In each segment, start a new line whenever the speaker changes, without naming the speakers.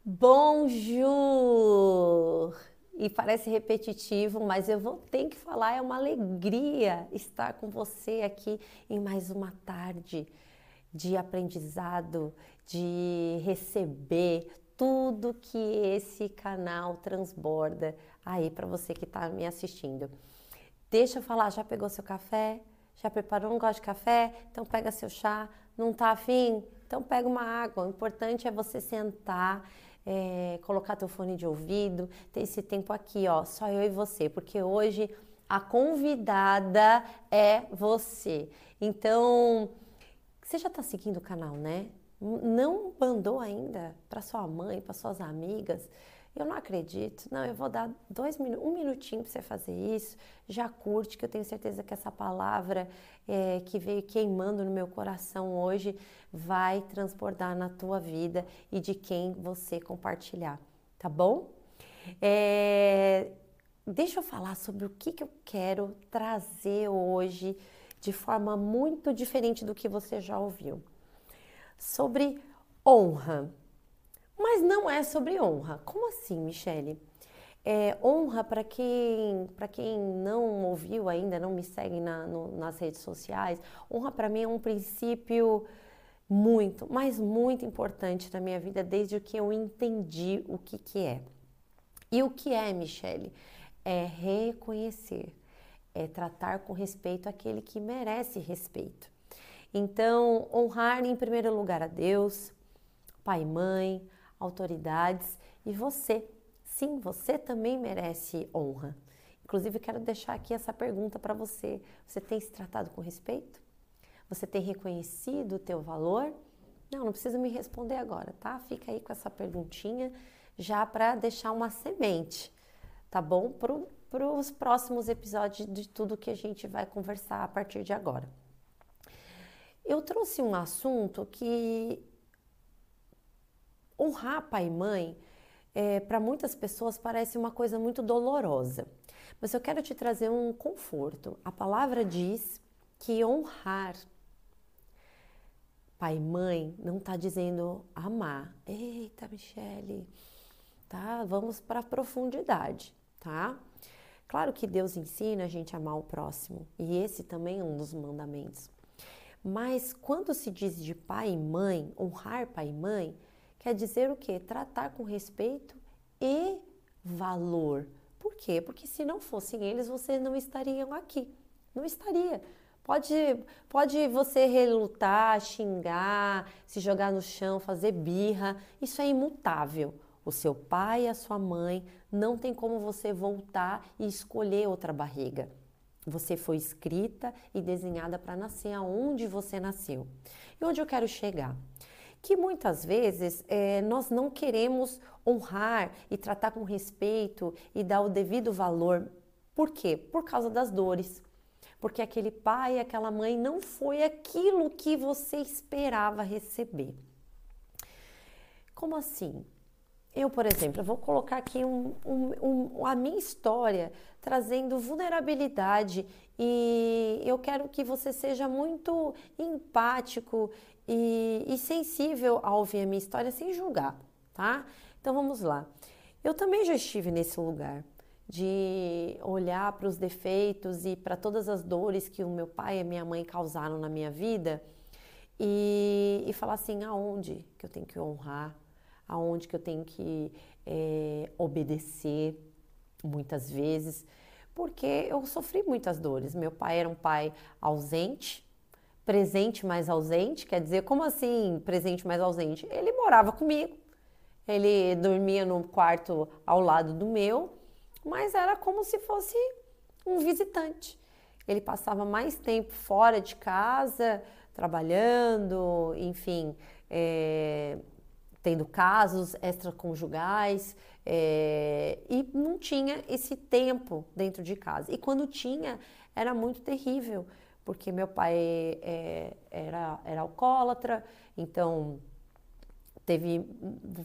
Bonjour! E parece repetitivo, mas eu vou ter que falar, é uma alegria estar com você aqui em mais uma tarde de aprendizado, de receber tudo que esse canal transborda aí para você que está me assistindo. Deixa eu falar, já pegou seu café? Já preparou? Não gosta de café? Então pega seu chá. Não tá afim? Então pega uma água. O importante é você sentar, colocar teu fone de ouvido, ter esse tempo aqui, ó, só eu e você, porque hoje a convidada é você. Então, você já tá seguindo o canal, né? Não mandou ainda para sua mãe, para suas amigas? Eu não acredito. Não, eu vou dar um minutinho para você fazer isso. Já curte, que eu tenho certeza que essa palavra que veio queimando no meu coração hoje vai transbordar na tua vida e de quem você compartilhar, tá bom? É, Deixa eu falar sobre o que eu quero trazer hoje de forma muito diferente do que você já ouviu. Sobre honra. Mas não é sobre honra. Como assim, Michele? Honra, para quem não ouviu ainda, não me segue nas redes sociais, honra para mim é um princípio muito, mas muito importante na minha vida desde que eu entendi o que é. E o que é, Michele? É reconhecer, é tratar com respeito aquele que merece respeito. Então, honrar em primeiro lugar a Deus, pai e mãe, autoridades e você. Sim, você também merece honra. Inclusive, quero deixar aqui essa pergunta para você. Você tem se tratado com respeito? Você tem reconhecido o teu valor? Não precisa me responder agora, tá? Fica aí com essa perguntinha já para deixar uma semente, tá bom? Para os próximos episódios de tudo que a gente vai conversar a partir de agora. Eu trouxe um assunto que honrar pai e mãe para muitas pessoas parece uma coisa muito dolorosa, mas eu quero te trazer um conforto. A palavra diz que honrar pai e mãe não está dizendo amar. Eita, Michele, tá? Vamos para a profundidade, tá? Claro que Deus ensina a gente a amar o próximo, e esse também é um dos mandamentos. Mas quando se diz de pai e mãe, honrar pai e mãe, quer dizer o quê? Tratar com respeito e valor. Por quê? Porque se não fossem eles, vocês não estariam aqui. Não estaria. Pode, pode você relutar, xingar, se jogar no chão, fazer birra. Isso é imutável. O seu pai e a sua mãe não tem como você voltar e escolher outra barriga. Você foi escrita e desenhada para nascer aonde você nasceu. E onde eu quero chegar? Que muitas vezes nós não queremos honrar e tratar com respeito e dar o devido valor. Por quê? Por causa das dores. Porque aquele pai, aquela mãe não foi aquilo que você esperava receber. Como assim? Eu, por exemplo, eu vou colocar aqui a minha história trazendo vulnerabilidade e eu quero que você seja muito empático e sensível ao ouvir a minha história sem julgar, tá? Então vamos lá. Eu também já estive nesse lugar de olhar para os defeitos e para todas as dores que o meu pai e a minha mãe causaram na minha vida e falar assim, aonde que eu tenho que honrar, aonde que eu tenho que obedecer muitas vezes, porque eu sofri muitas dores. Meu pai era um pai ausente, presente mais ausente, quer dizer, como assim presente mais ausente? Ele morava comigo, ele dormia no quarto ao lado do meu, mas era como se fosse um visitante. Ele passava mais tempo fora de casa, trabalhando, enfim, tendo casos extraconjugais e não tinha esse tempo dentro de casa. E quando tinha, era muito terrível, porque meu pai era alcoólatra, então teve,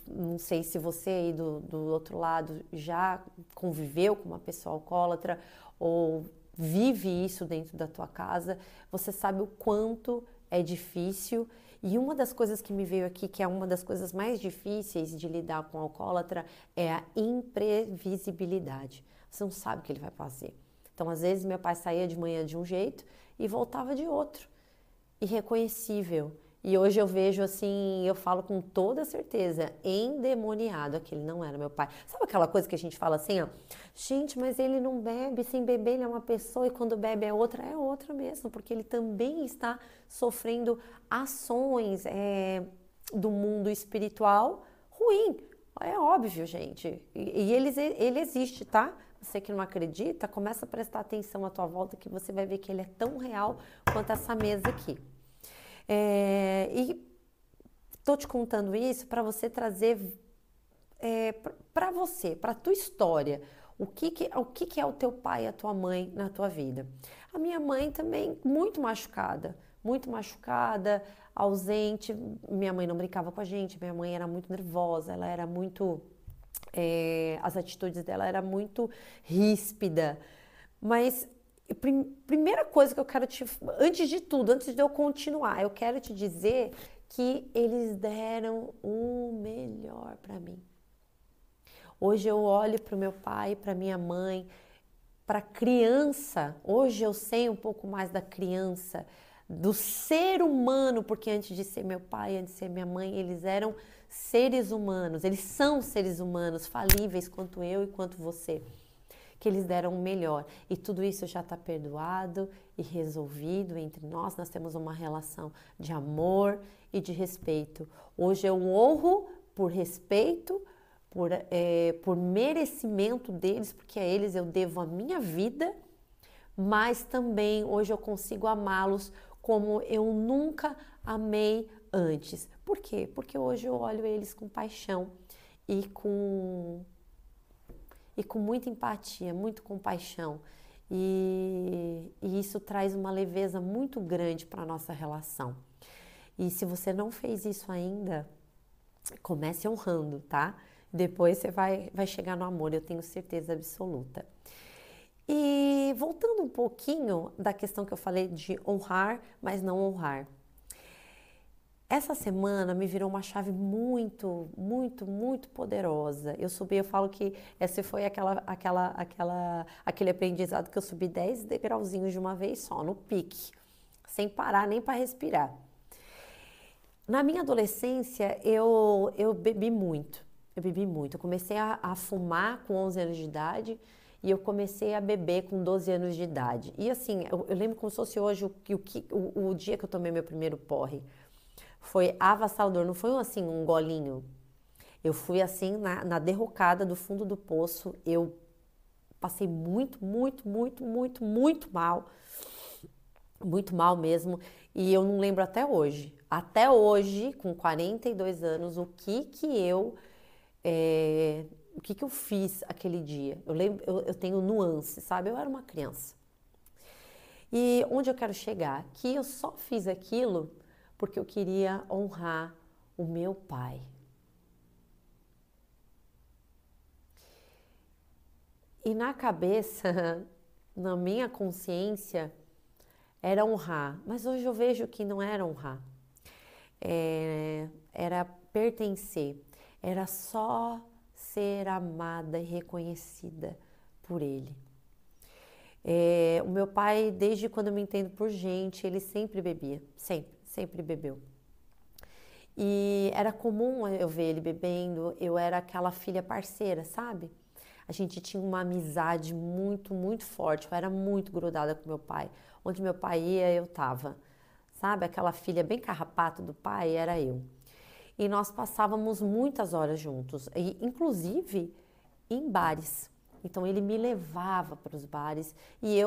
não sei se você aí do outro lado já conviveu com uma pessoa alcoólatra ou vive isso dentro da tua casa, você sabe o quanto é difícil E uma das coisas que me veio aqui, que é uma das coisas mais difíceis de lidar com o alcoólatra, é a imprevisibilidade. Você não sabe o que ele vai fazer. Então, às vezes, meu pai saía de manhã de um jeito e voltava de outro, irreconhecível. E hoje eu vejo assim, eu falo com toda certeza, endemoniado, aquele não era meu pai. Sabe aquela coisa que a gente fala assim, ó, gente, mas ele não bebe, sem beber ele é uma pessoa e quando bebe é outra mesmo, porque ele também está sofrendo ações do mundo espiritual ruim. É óbvio, gente. E ele existe, tá? Você que não acredita, começa a prestar atenção à tua volta que você vai ver que ele é tão real quanto essa mesa aqui. E estou te contando isso para você trazer para você, para a tua história, o que é o teu pai e a tua mãe na tua vida. A minha mãe também muito machucada, ausente. Minha mãe não brincava com a gente, minha mãe era muito nervosa, ela era muito... as atitudes dela era muito ríspida, mas primeira coisa que eu quero antes de tudo, antes de eu continuar, eu quero te dizer que eles deram o melhor para mim. Hoje eu olho para o meu pai, para minha mãe, para a criança. Hoje eu sei um pouco mais da criança, do ser humano, porque antes de ser meu pai, antes de ser minha mãe, eles eram seres humanos. Eles são seres humanos, falíveis quanto eu e quanto você. Que eles deram o melhor. E tudo isso já está perdoado e resolvido entre nós. Nós temos uma relação de amor e de respeito. Hoje eu honro por respeito, por merecimento deles, porque a eles eu devo a minha vida, mas também hoje eu consigo amá-los como eu nunca amei antes. Por quê? Porque hoje eu olho eles com paixão e com muita empatia, muito compaixão. E isso traz uma leveza muito grande para a nossa relação. E se você não fez isso ainda, comece honrando, tá? Depois você vai chegar no amor, eu tenho certeza absoluta. E voltando um pouquinho da questão que eu falei de honrar, mas não honrar. Essa semana me virou uma chave muito, muito, muito poderosa. Eu falo que esse foi aquele aprendizado que eu subi 10 degrauzinhos de uma vez só, no pique, sem parar nem para respirar. Na minha adolescência, eu bebi muito. Eu comecei a fumar com 11 anos de idade e eu comecei a beber com 12 anos de idade. E assim, eu lembro como se fosse hoje o dia que eu tomei meu primeiro porre. Foi avassalador, não foi assim um golinho. Eu fui assim na derrocada do fundo do poço. Eu passei muito mal. Muito mal mesmo. E eu não lembro até hoje. Até hoje, com 42 anos, o que eu fiz aquele dia. Eu lembro, eu tenho nuances, sabe? Eu era uma criança. E onde eu quero chegar? Que eu só fiz aquilo porque eu queria honrar o meu pai. E na cabeça, na minha consciência, era honrar. Mas hoje eu vejo que não era honrar. Era pertencer. Era só ser amada e reconhecida por ele. O meu pai, desde quando eu me entendo por gente, ele sempre bebia. Sempre bebeu. E era comum eu ver ele bebendo, eu era aquela filha parceira, sabe? A gente tinha uma amizade muito, muito forte, eu era muito grudada com meu pai. Onde meu pai ia, eu tava, sabe? Aquela filha bem carrapato do pai, era eu. E nós passávamos muitas horas juntos, e, inclusive em bares. Então ele me levava para os bares e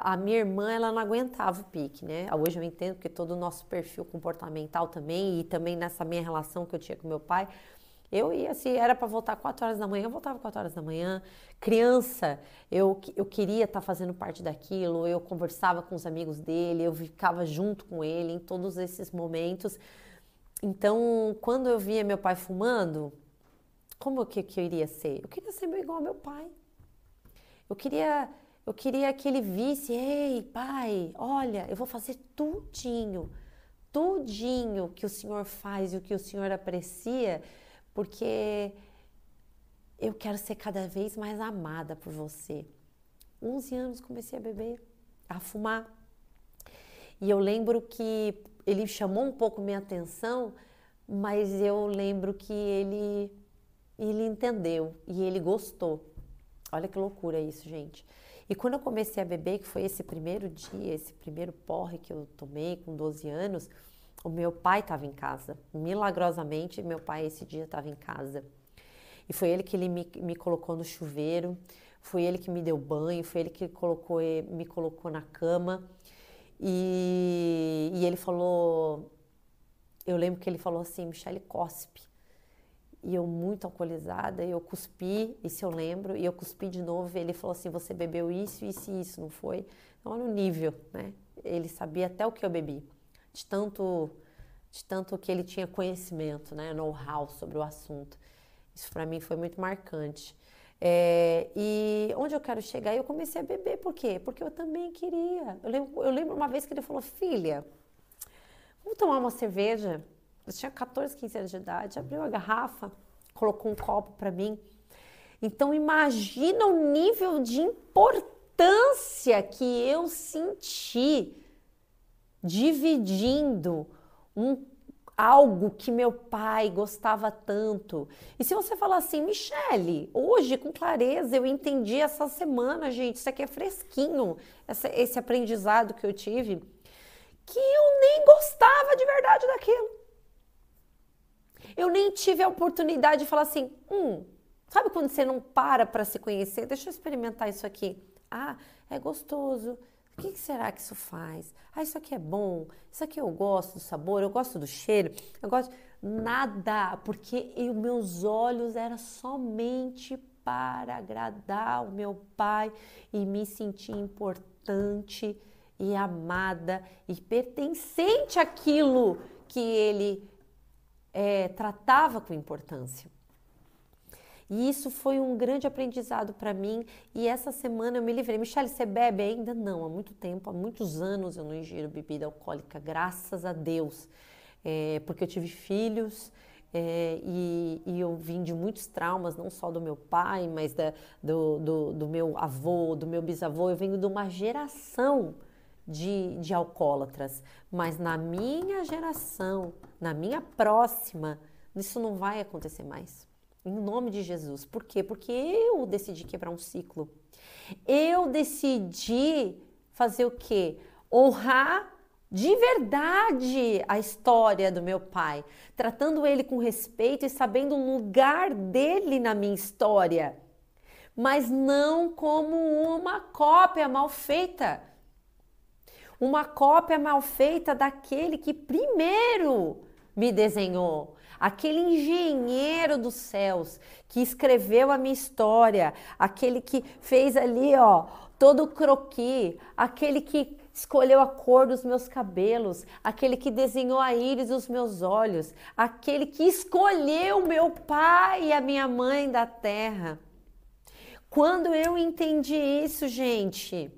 a minha irmã, ela não aguentava o pique, né? Hoje eu entendo que todo o nosso perfil comportamental também e também nessa minha relação que eu tinha com meu pai, eu ia, se era para voltar 4 horas da manhã, eu voltava 4 horas da manhã. Criança, eu queria estar fazendo parte daquilo, eu conversava com os amigos dele, eu ficava junto com ele em todos esses momentos. Então, quando eu via meu pai fumando, como que eu iria ser? Eu queria ser igual ao meu pai. Eu queria que ele visse, ei, pai, olha, eu vou fazer tudinho tudinho que o Senhor faz e o que o Senhor aprecia, porque eu quero ser cada vez mais amada por você. 11 anos comecei a beber, a fumar. E eu lembro que ele chamou um pouco minha atenção, mas eu lembro que ele entendeu e ele gostou. Olha que loucura isso, gente. E quando eu comecei a beber, que foi esse primeiro dia, esse primeiro porre que eu tomei com 12 anos, o meu pai estava em casa. Milagrosamente, meu pai esse dia estava em casa. E foi ele que me colocou no chuveiro, foi ele que me deu banho, foi ele que me colocou na cama. E ele falou, eu lembro que ele falou assim, Michele, cospe. E eu muito alcoolizada, eu cuspi, isso eu lembro, e eu cuspi de novo, e ele falou assim, você bebeu isso, isso e isso, não foi? Então, olha o nível, né? Ele sabia até o que eu bebi, de tanto que ele tinha conhecimento, né? Know-how sobre o assunto. Isso para mim foi muito marcante. E onde eu quero chegar, eu comecei a beber, por quê? Porque eu também queria. Eu lembro uma vez que ele falou, filha, vamos tomar uma cerveja? Eu tinha 14, 15 anos de idade, abriu a garrafa, colocou um copo para mim. Então imagina o nível de importância que eu senti dividindo algo que meu pai gostava tanto. E se você falar assim, Michele, hoje com clareza eu entendi essa semana, gente, isso aqui é fresquinho, esse aprendizado que eu tive, que eu nem gostava de verdade daquilo. Eu nem tive a oportunidade de falar assim, sabe quando você não para se conhecer? Deixa eu experimentar isso aqui. Ah, é gostoso. O que será que isso faz? Ah, isso aqui é bom. Isso aqui eu gosto do sabor, eu gosto do cheiro, eu gosto... Nada, porque meus olhos eram somente para agradar o meu pai e me sentir importante e amada e pertencente àquilo que ele tratava com importância. E isso foi um grande aprendizado para mim. E essa semana eu me livrei. Michele, você bebe ainda? Não, há muito tempo, há muitos anos eu não ingiro bebida alcoólica, graças a Deus. Porque eu tive filhos e eu vim de muitos traumas, não só do meu pai, mas do meu avô, do meu bisavô. Eu venho de uma geração de alcoólatras, mas na minha geração, na minha próxima, isso não vai acontecer mais. Em nome de Jesus. Por quê? Porque eu decidi quebrar um ciclo. Eu decidi fazer o quê? Honrar de verdade a história do meu pai, tratando ele com respeito e sabendo o lugar dele na minha história, mas não como uma cópia mal feita. Uma cópia mal feita daquele que primeiro me desenhou, aquele engenheiro dos céus que escreveu a minha história, aquele que fez ali, todo o croquis, aquele que escolheu a cor dos meus cabelos, aquele que desenhou a íris dos meus olhos, aquele que escolheu meu pai e a minha mãe da terra. Quando eu entendi isso, gente,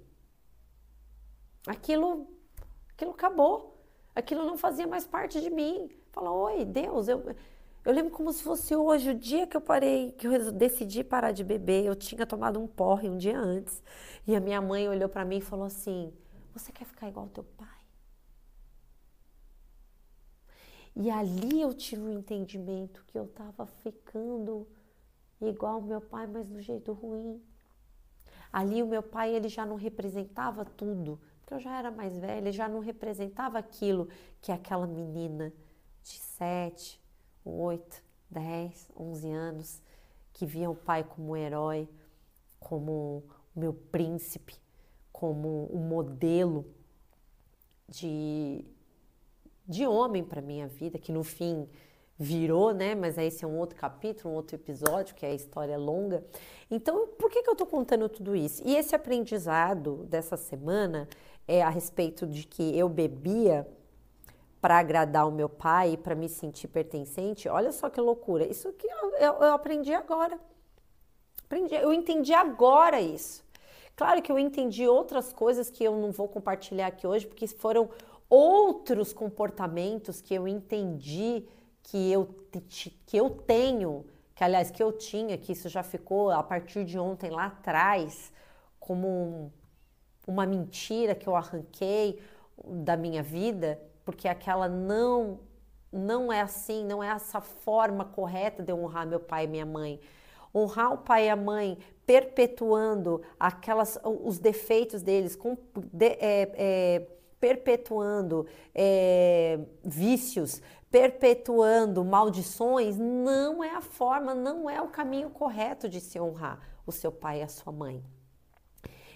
aquilo acabou. Aquilo não fazia mais parte de mim. Fala, oi, Deus, eu lembro como se fosse hoje, o dia que eu decidi parar de beber, eu tinha tomado um porre um dia antes. E a minha mãe olhou para mim e falou assim, você quer ficar igual ao teu pai? E ali eu tive um entendimento que eu estava ficando igual ao meu pai, mas do jeito ruim. Ali o meu pai, ele já não representava tudo, porque eu já era mais velha, ele já não representava aquilo que aquela menina de 7, 8, 10, 11 anos, que via o pai como um herói, como o meu príncipe, como um modelo de homem para minha vida, que no fim virou, né? Mas esse é um outro capítulo, um outro episódio, que é a história longa. Então, por que eu tô contando tudo isso? E esse aprendizado dessa semana é a respeito de que eu bebia para agradar o meu pai e para me sentir pertencente. Olha só que loucura. Isso que eu aprendi agora. Eu entendi agora isso. Claro que eu entendi outras coisas que eu não vou compartilhar aqui hoje, porque foram outros comportamentos que eu entendi que eu tenho, que aliás que eu tinha, que isso já ficou a partir de ontem lá atrás, como uma mentira que eu arranquei da minha vida, porque aquela não é assim, não é essa forma correta de eu honrar meu pai e minha mãe. Honrar o pai e a mãe perpetuando os defeitos deles, perpetuando vícios, perpetuando maldições, não é a forma, não é o caminho correto de se honrar o seu pai e a sua mãe.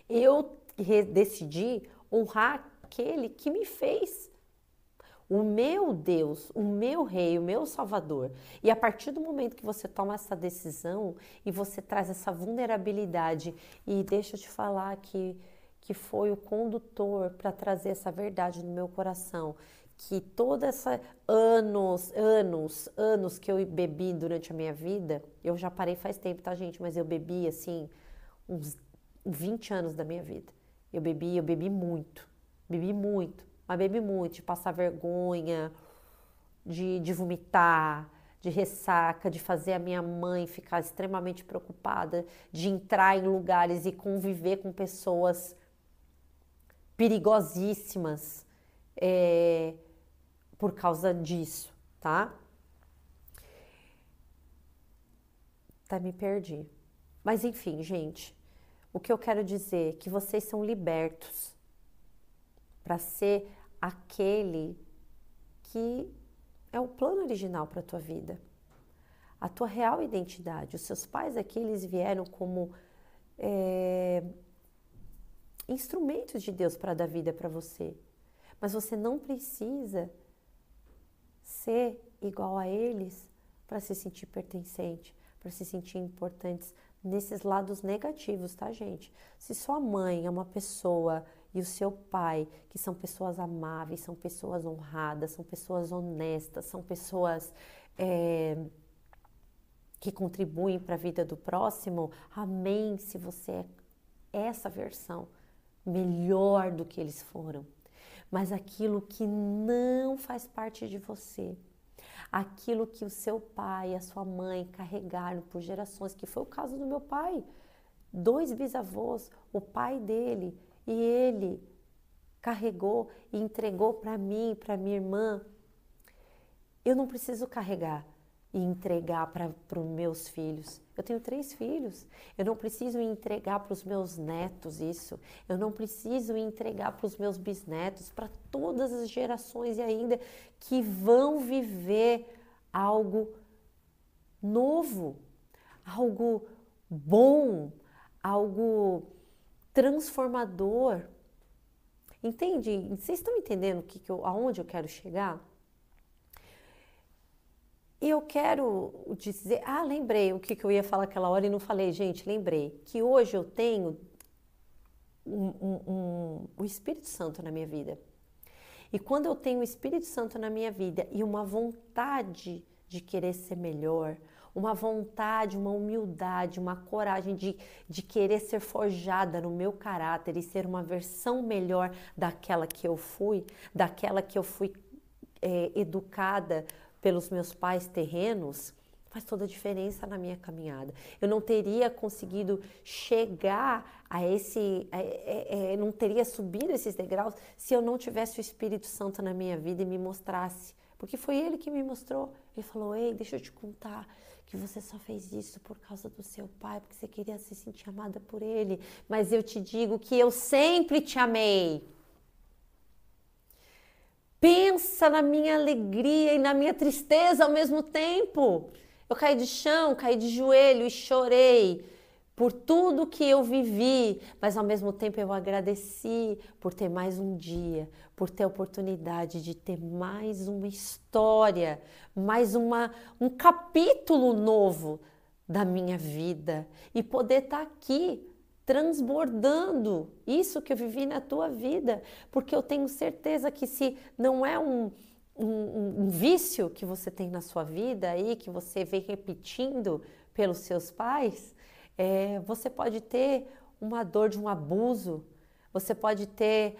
Eu decidi honrar aquele que me fez, o meu Deus, o meu Rei, o meu Salvador. E a partir do momento que você toma essa decisão e você traz essa vulnerabilidade, e deixa eu te falar que foi o condutor para trazer essa verdade no meu coração, que toda essa anos que eu bebi durante a minha vida, eu já parei faz tempo, tá, gente? Mas eu bebi assim uns 20 anos da minha vida. Eu bebi muito, mas bebi muito, de passar vergonha, de vomitar, de ressaca, de fazer a minha mãe ficar extremamente preocupada, de entrar em lugares e conviver com pessoas perigosíssimas por causa disso, tá? Me perdi. Mas enfim, gente, o que eu quero dizer é que vocês são libertos para ser aquele que é o plano original para a tua vida. A tua real identidade. Os seus pais aqui, eles vieram como instrumentos de Deus para dar vida para você. Mas você não precisa ser igual a eles para se sentir pertencente, para se sentir importantes nesses lados negativos, tá, gente? Se sua mãe é uma pessoa e o seu pai, que são pessoas amáveis, são pessoas honradas, são pessoas honestas, são pessoas que contribuem para a vida do próximo, amém se você é essa versão melhor do que eles foram. Mas aquilo que não faz parte de você, aquilo que o seu pai e a sua mãe carregaram por gerações, que foi o caso do meu pai, 2 bisavôs, o pai dele e ele carregou e entregou para mim, para minha irmã. Eu não preciso carregar e entregar para os meus filhos. Eu tenho 3 filhos. Eu não preciso entregar para os meus netos isso. Eu não preciso entregar para os meus bisnetos, para todas as gerações e ainda que vão viver algo novo, algo bom, algo transformador. Entende? Vocês estão entendendo aonde eu quero chegar? E eu quero dizer, lembrei o que eu ia falar aquela hora e não falei, gente, lembrei que hoje eu tenho o Espírito Santo na minha vida. E quando eu tenho o Espírito Santo na minha vida e uma vontade de querer ser melhor, uma vontade, uma humildade, uma coragem de querer ser forjada no meu caráter e ser uma versão melhor daquela que eu fui, educada pelos meus pais terrenos, faz toda a diferença na minha caminhada. Eu não teria conseguido chegar a não teria subido esses degraus se eu não tivesse o Espírito Santo na minha vida e me mostrasse. Porque foi ele que me mostrou. Ele falou, ei, deixa eu te contar que você só fez isso por causa do seu pai, porque você queria se sentir amada por ele. Mas eu te digo que eu sempre te amei. Pensa na minha alegria e na minha tristeza ao mesmo tempo. Eu caí de chão, caí de joelho e chorei por tudo que eu vivi, mas ao mesmo tempo eu agradeci por ter mais um dia, por ter a oportunidade de ter mais uma história, mais um capítulo novo da minha vida e poder estar aqui transbordando isso que eu vivi na tua vida, porque eu tenho certeza que se não é um vício que você tem na sua vida aí, que você vem repetindo pelos seus pais, você pode ter uma dor de um abuso, você pode ter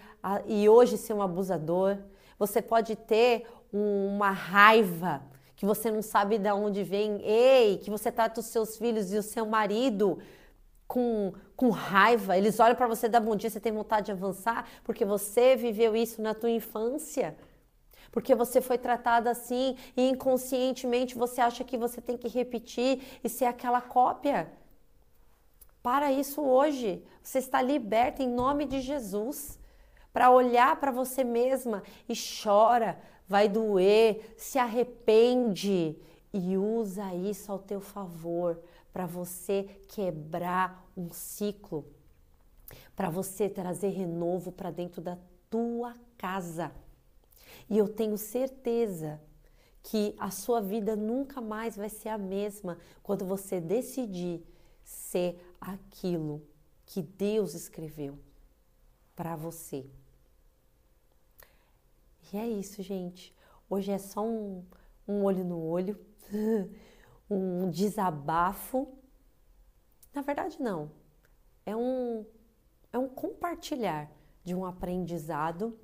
e hoje ser um abusador, Você pode ter uma raiva que você não sabe de onde vem, ei, que você trata os seus filhos e o seu marido com raiva, eles olham para você, dá bom dia, você tem vontade de avançar, porque você viveu isso na tua infância, porque você foi tratada assim e inconscientemente você acha que você tem que repetir e ser aquela cópia. Para isso hoje, você está liberta em nome de Jesus, para olhar para você mesma e chora, vai doer, se arrepende e usa isso ao teu favor para você quebrar um ciclo, para você trazer renovo para dentro da tua casa. E eu tenho certeza que a sua vida nunca mais vai ser a mesma quando você decidir ser aquilo que Deus escreveu para você. E é isso, gente. Hoje é só um olho no olho, um desabafo. Na verdade, não. É um compartilhar de um aprendizado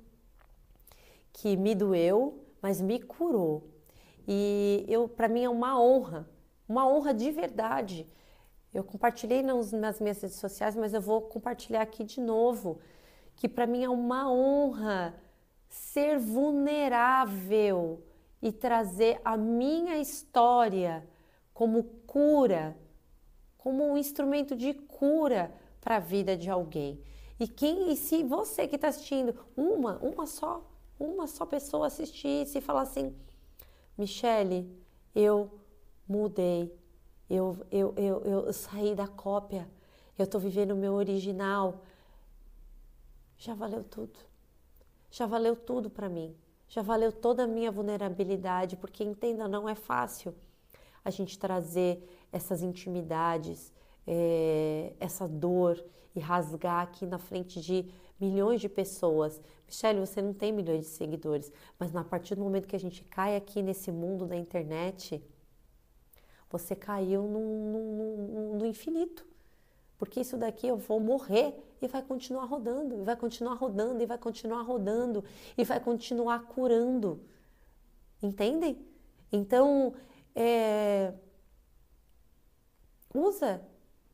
que me doeu, mas me curou. E para mim é uma honra de verdade. Eu compartilhei nas minhas redes sociais, mas eu vou compartilhar aqui de novo, que para mim é uma honra ser vulnerável e trazer a minha história como cura, como um instrumento de cura para a vida de alguém. E se você que está assistindo, uma só pessoa assistisse e falar assim, Michele, eu mudei, eu saí da cópia, eu estou vivendo o meu original, já valeu tudo. Já valeu tudo para mim, já valeu toda a minha vulnerabilidade, porque entenda, não é fácil a gente trazer essas intimidades, essa dor e rasgar aqui na frente de milhões de pessoas. Michele, você não tem milhões de seguidores, mas a partir do momento que a gente cai aqui nesse mundo da internet, você caiu no infinito. Porque isso daqui eu vou morrer e vai continuar rodando, e vai continuar rodando, e vai continuar rodando, e vai continuar curando. Entendem? Então, usa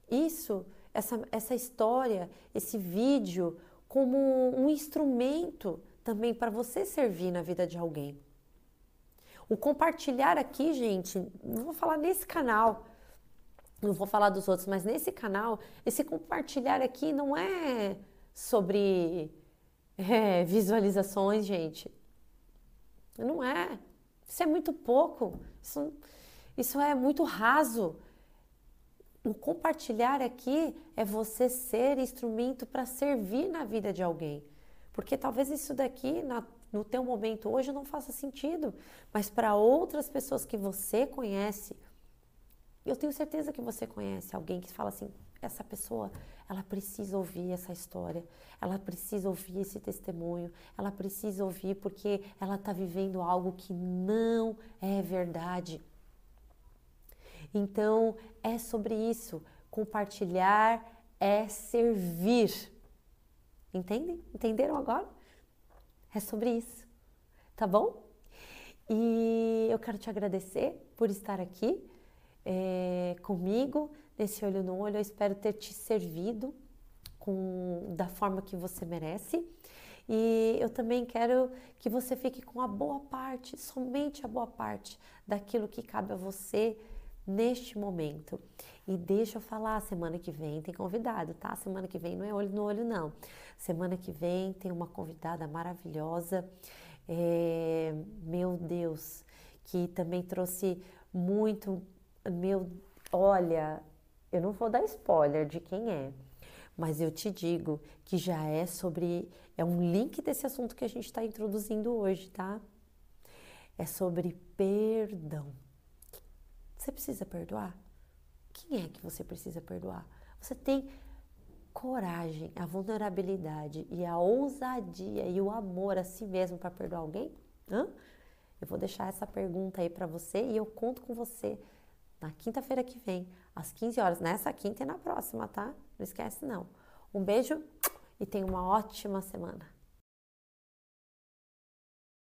isso, essa história, esse vídeo, como um instrumento também para você servir na vida de alguém. O compartilhar aqui, gente, não vou falar nesse canal, não vou falar dos outros, mas nesse canal, esse compartilhar aqui não é sobre visualizações, gente. Não é. Isso é muito pouco. Isso é muito raso. O compartilhar aqui é você ser instrumento para servir na vida de alguém. Porque talvez isso daqui, no teu momento hoje, não faça sentido. Mas para outras pessoas que você conhece, eu tenho certeza que você conhece alguém que fala assim, essa pessoa, ela precisa ouvir essa história, ela precisa ouvir esse testemunho, ela precisa ouvir porque ela está vivendo algo que não é verdade. Então, é sobre isso. Compartilhar é servir. Entendem? Entenderam agora? É sobre isso. Tá bom? E eu quero te agradecer por estar aqui comigo, nesse olho no olho. Eu espero ter te servido da forma que você merece. E eu também quero que você fique com a boa parte, somente a boa parte daquilo que cabe a você neste momento. E deixa eu falar, semana que vem tem convidado, tá? Semana que vem não é olho no olho, não. Semana que vem tem uma convidada maravilhosa, meu Deus, que também trouxe muito, olha, eu não vou dar spoiler de quem é, mas eu te digo que já é um link desse assunto que a gente está introduzindo hoje, tá? É sobre perdão. Você precisa perdoar? Quem é que você precisa perdoar? Você tem coragem, a vulnerabilidade e a ousadia e o amor a si mesmo para perdoar alguém? Eu vou deixar essa pergunta aí para você e eu conto com você na quinta-feira que vem, às 15 horas, nessa quinta e na próxima, tá? Não esquece não. Um beijo e tenha uma ótima semana.